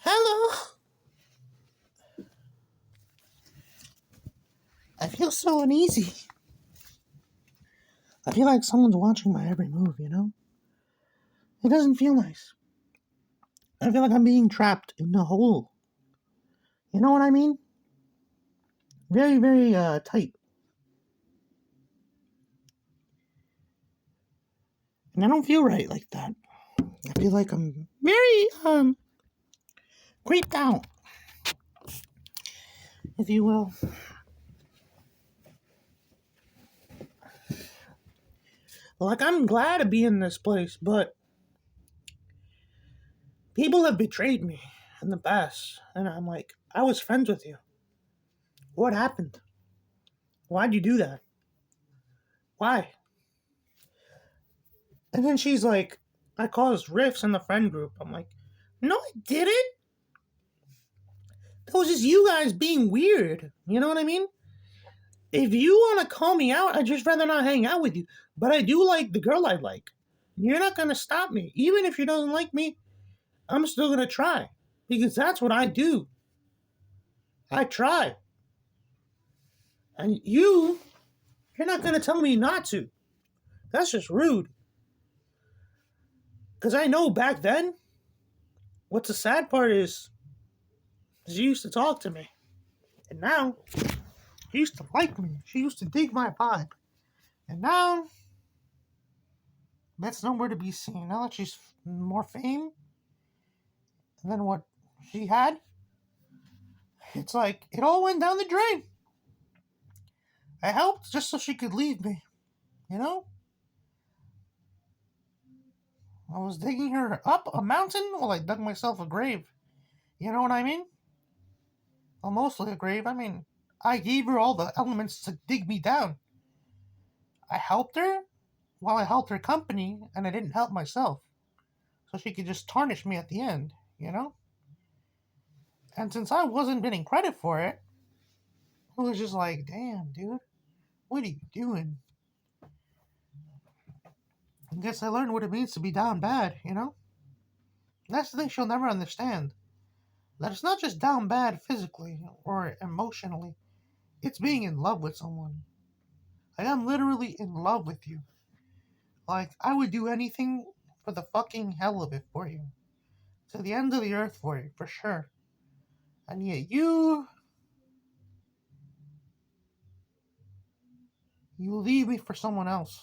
Hello. I feel so uneasy. I feel like someone's watching my every move, you know? It doesn't feel nice. I feel like I'm being trapped in a hole. You know what I mean? Very, very tight. And I don't feel right like that. I feel like I'm very creeped out, if you will. Like I'm glad to be in this place, but people have betrayed me in the past. And I'm like, I was friends with you. What happened? Why'd you do that? Why? And then she's like, I caused rifts in the friend group. I'm like, no, I didn't. That was just you guys being weird. You know what I mean? If you want to call me out, I'd just rather not hang out with you. But I do like the girl I like. You're not going to stop me. Even if she doesn't like me, I'm still going to try. Because that's what I do. I try. And you're not going to tell me not to. That's just rude. Because I know back then, what's the sad part is she used to talk to me. And now, she used to like me. She used to dig my vibe. And now, that's nowhere to be seen. Now that she's more fame than what she had, it's like it all went down the drain. I helped just so she could leave me. You know? I was digging her up a mountain while I dug myself a grave. You know what I mean? Well, mostly a grave. I mean, I gave her all the elements to dig me down. I helped her while I helped her company, and I didn't help myself. So she could just tarnish me at the end, you know? And since I wasn't getting credit for it, it was just like, damn, dude, what are you doing? I guess I learned what it means to be down bad, you know? That's the thing she'll never understand. That it's not just down bad physically or emotionally, it's being in love with someone. Like, I'm literally in love with you. Like, I would do anything for the fucking hell of it for you. To the end of the earth for you, for sure. And yet you leave me for someone else.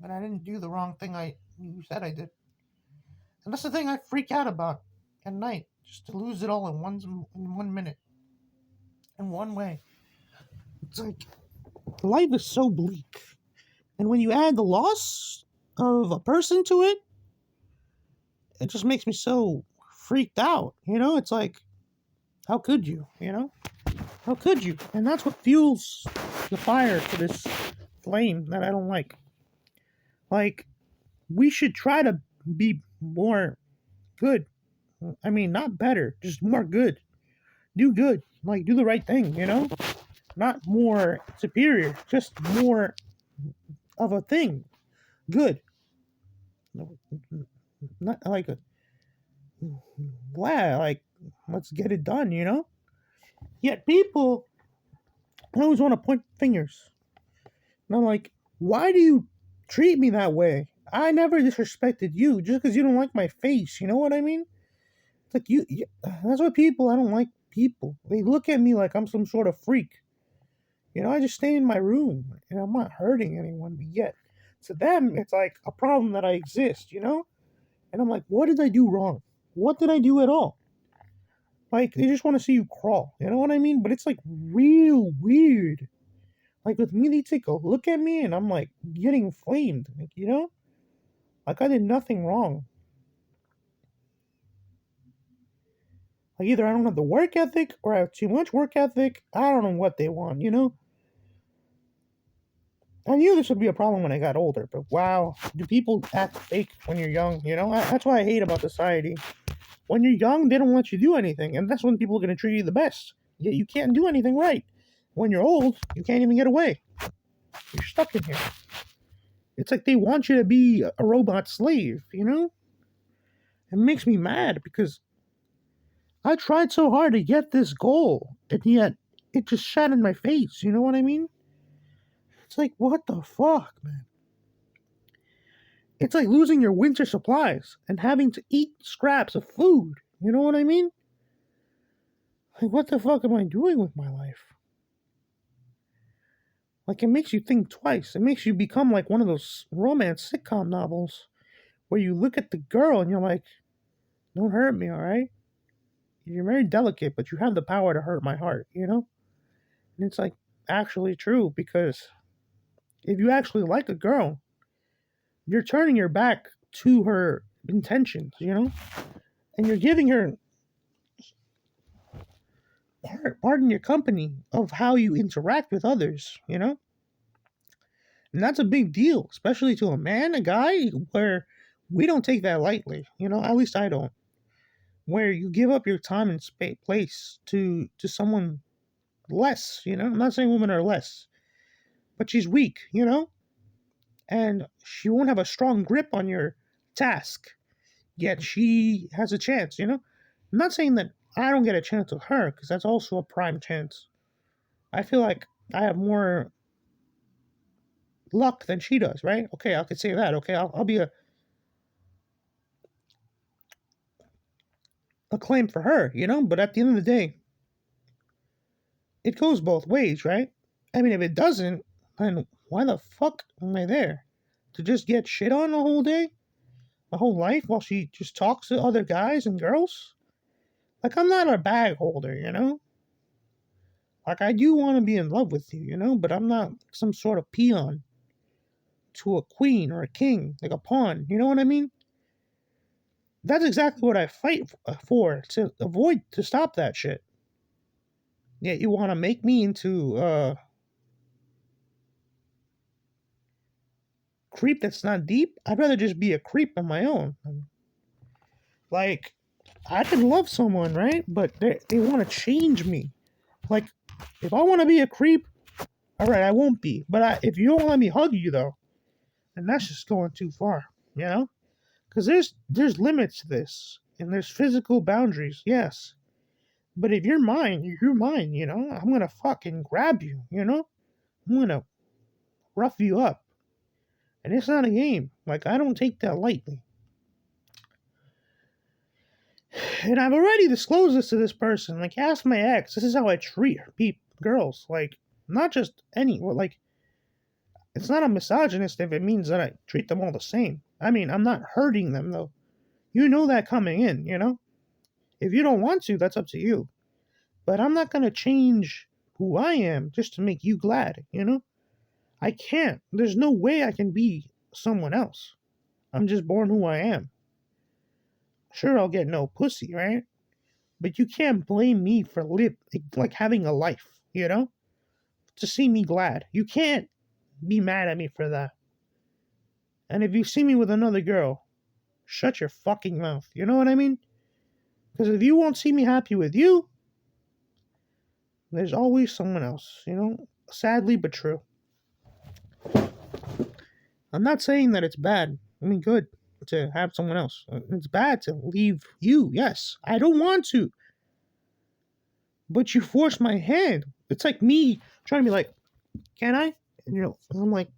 But I didn't do the wrong thing you said I did. And that's the thing I freak out about at night. Just to lose it all in 1 minute. In one way. It's like, life is so bleak. And when you add the loss of a person to it, it just makes me so freaked out. You know, it's like, how could you? You know? How could you? And that's what fuels the fire to this flame that I don't like. Like, we should try to be more good. I mean, not better, just more good. Do good. Like, do the right thing, you know? Not more superior, just more of a thing. Good. Not like a glad, like, let's get it done, you know? Yet people always want to point fingers. And I'm like, why do you treat me that way? I never disrespected you just because you don't like my face. You know what I mean? It's like that's what people. I don't like people. They look at me like I'm some sort of freak. You know, I just stay in my room and I'm not hurting anyone. But yet, to them, it's like a problem that I exist. You know, and I'm like, what did I do wrong? What did I do at all? Like, they just want to see you crawl. You know what I mean? But it's like real weird. Like with me, they take a look at me and I'm like getting flamed. Like, you know? Like I did nothing wrong. Like either I don't have the work ethic or I have too much work ethic. I don't know what they want, you know? I knew this would be a problem when I got older, but wow, do people act fake when you're young, you know? That's what I hate about society. When you're young, they don't let you do anything, and that's when people are going to treat you the best. Yet you can't do anything right. When you're old, you can't even get away. You're stuck in here. It's like they want you to be a robot slave, you know? It makes me mad because I tried so hard to get this goal, and yet it just shat in my face. You know what I mean? It's like, what the fuck, man? It's like losing your winter supplies and having to eat scraps of food. You know what I mean? Like, what the fuck am I doing with my life? Like, it makes you think twice. It makes you become like one of those romance sitcom novels where you look at the girl and you're like, don't hurt me, all right? You're very delicate, but you have the power to hurt my heart, you know? And it's like actually true because if you actually like a girl, you're turning your back to her intentions, you know? And you're giving her, pardon your company, of how you interact with others, you know? And that's a big deal, especially to a man, a guy, where we don't take that lightly, you know? At least I don't. Where you give up your time and place to someone less, you know? I'm not saying women are less, but she's weak, you know? And she won't have a strong grip on your task, yet she has a chance, you know? I'm not saying that I don't get a chance with her, because that's also a prime chance. I feel like I have more luck than she does, right? Okay, I could say that. Okay, I'll be a claim for her, you know? But at the end of the day, it goes both ways, right? I mean, if it doesn't, then why the fuck am I there? To just get shit on the whole day? My whole life while she just talks to other guys and girls? Like, I'm not a bag holder, you know? Like, I do want to be in love with you, you know? But I'm not some sort of peon to a queen or a king, like a pawn, you know what I mean? That's exactly what I fight for, to avoid, to stop that shit. Yet you want to make me into a creep that's not deep? I'd rather just be a creep on my own. Like, I can love someone, right? But they want to change me. Like, if I want to be a creep, all right, I won't be. But if you don't let me hug you, though, then that's just going too far, you know? Because there's limits to this, and there's physical boundaries, yes. But if you're mine, you're mine, you know? I'm gonna fucking grab you, you know? I'm gonna rough you up. And it's not a game. Like, I don't take that lightly. And I've already disclosed this to this person. Like, ask my ex. This is how I treat girls. Like, not just any. Like, it's not a misogynist if it means that I treat them all the same. I mean, I'm not hurting them, though. You know that coming in, you know? If you don't want to, that's up to you. But I'm not going to change who I am just to make you glad, you know? I can't. There's no way I can be someone else. I'm just born who I am. Sure, I'll get no pussy, right? But you can't blame me for like having a life, you know? To see me glad. You can't be mad at me for that. And if you see me with another girl, shut your fucking mouth. You know what I mean? Because if you won't see me happy with you, there's always someone else, you know? Sadly but true. I'm not saying that it's bad. I mean, good to have someone else. It's bad to leave you. Yes, I don't want to. But you force my hand. It's like me trying to be like, can I? And, you know, I'm like,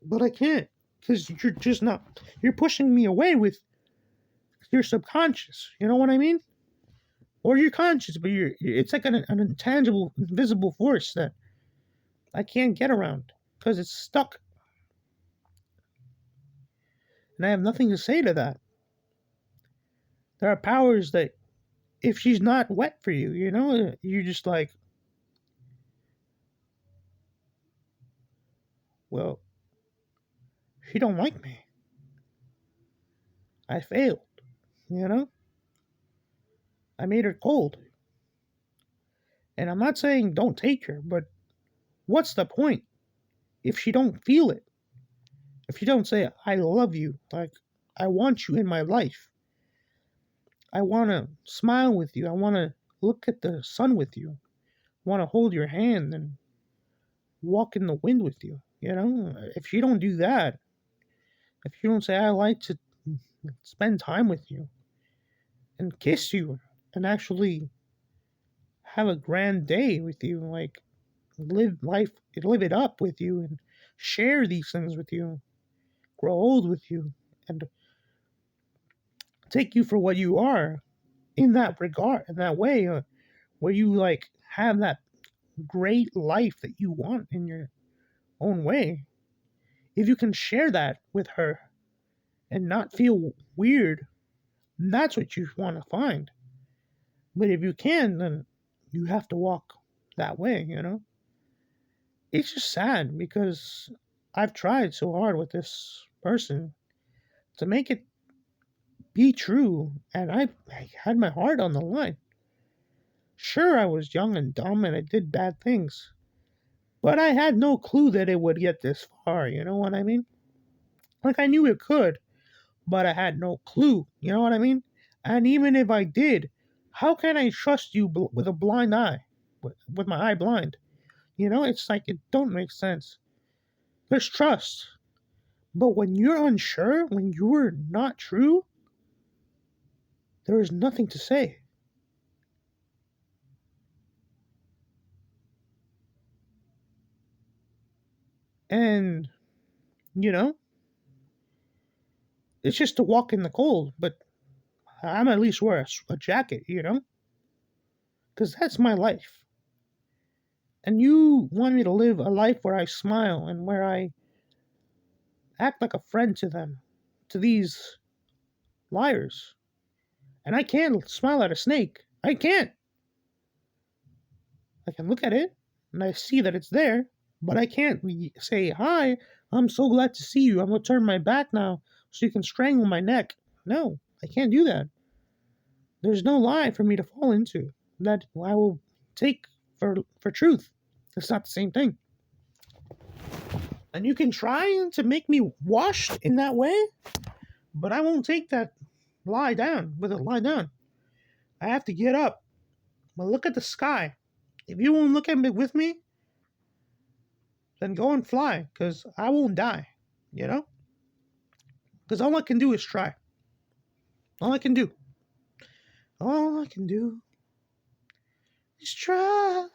but I can't. Because you're just not, you're pushing me away with your subconscious. You know what I mean? Or your conscious, but it's like an intangible, invisible force that I can't get around because it's stuck. And I have nothing to say to that. There are powers that, if she's not wet for you, you know, you're just like, well, she don't like me. I failed, you know? I made her cold. And I'm not saying don't take her, but what's the point if she don't feel it? If you don't say, I love you, like, I want you in my life. I want to smile with you. I want to look at the sun with you. I want to hold your hand and walk in the wind with you. You know, if you don't do that, if you don't say, I like to spend time with you and kiss you and actually have a grand day with you, like live life, live it up with you, and share these things with you, grow old with you, and take you for what you are in that regard, in that way, where you like have that great life that you want in your own way. If you can share that with her and not feel weird, that's what you want to find. But if you can, then you have to walk that way, you know? It's just sad because I've tried so hard with this person to make it be true, and I had my heart on the line. Sure, I was young and dumb and I did bad things, but I had no clue that it would get this far, you know what I mean? Like, I knew it could, but I had no clue, you know what I mean? And even if I did, how can I trust you with a blind eye, with my eye blind? You know, it's like it don't make sense. There's trust, but when you're unsure, when you're not true, there is nothing to say. And, you know, it's just to walk in the cold, but I'm at least wear a jacket, you know? Because that's my life. And you want me to live a life where I smile and where I act like a friend to them, to these liars. And I can't smile at a snake. I can't. I can look at it and I see that it's there, but I can't say, "Hi, I'm so glad to see you. I'm going to turn my back now so you can strangle my neck." No, I can't do that. There's no lie for me to fall into that I will take for truth. It's not the same thing. And you can try to make me washed in that way, but I won't take that lie down with a lie down. I have to get up. But look at the sky. If you won't look at me with me, then go and fly, because I won't die. You know? Because all I can do is try. All I can do. All I can do is try.